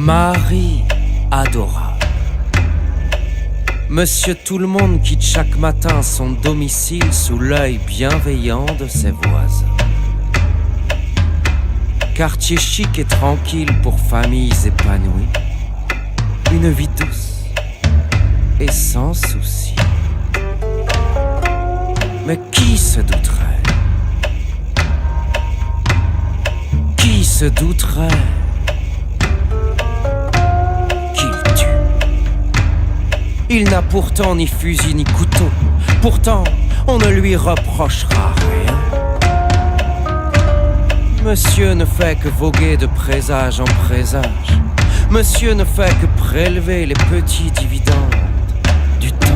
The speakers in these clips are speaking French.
Marie adorable. Monsieur Tout-le-Monde quitte chaque matin son domicile sous l'œil bienveillant de ses voisins. Quartier chic et tranquille pour familles épanouies. Une vie douce et sans souci. Mais qui se douterait? Qui se douterait qu'il tue? Il n'a pourtant ni fusil ni couteau. Pourtant, on ne lui reprochera rien. Monsieur ne fait que voguer de présage en présage. Monsieur ne fait que prélever les petits dividendes du temps.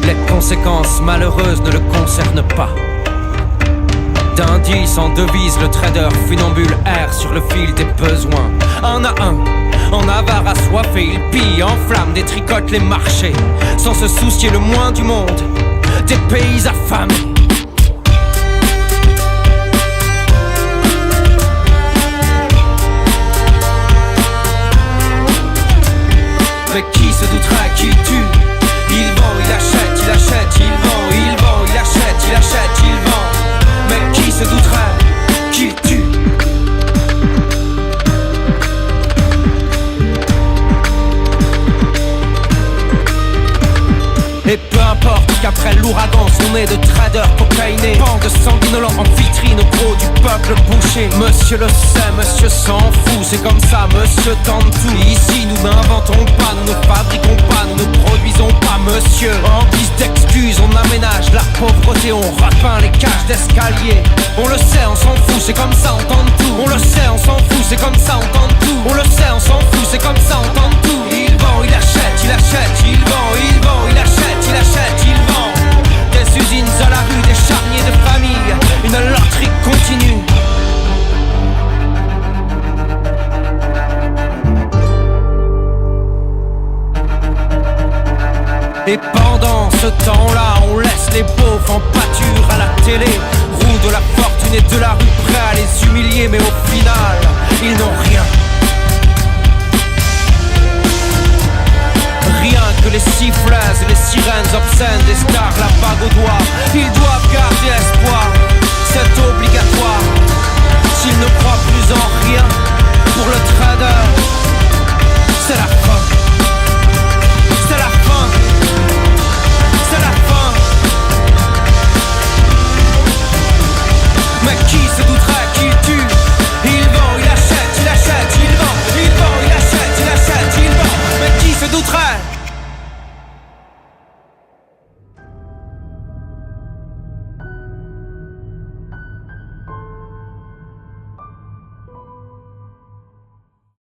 Les conséquences malheureuses ne le concernent pas. D'indice en devise, le trader funambule erre sur le fil des besoins. Un à un, en avare assoiffé, il pille, enflamme, détricote les marchés, sans se soucier le moins du monde des pays affamés. Mais qui se douterait qu'il tue? Il vend, il achète, il achète, il vend, il vend, il achète, il achète, il vend. Mais qui se douterait qu'il tue? Et peu importe qu'après l'ouragan, son nez de trader cocaïné pend de sanguinolent en vitrine au gros du peuple bouché. Monsieur le sait, monsieur s'en fout, c'est comme ça, monsieur tente tout. Ici nous n'inventons pas, nous ne fabriquons pas, nous ne produisons pas, monsieur. En guise d'excuses, on aménage la pauvreté, on repeint les cages d'escalier. On le sait, on s'en fout, c'est comme ça, on tente tout. On le sait, on s'en fout, c'est comme ça, on tente tout. On le sait, on s'en fout, c'est comme ça, on tente tout. Il vend, il achète, il achète, il vend, il vend, il achète, il achète, il vend. Des usines à la rue, des charniers de famille, une loterie continue. Et pendant ce temps-là, on laisse les pauvres en pâture à la télé. Roue de la fortune et de la rue, prêts à les humilier, mais au final, ils n'ont rien. Rien que les siffleuses et les sirènes obscènes des stars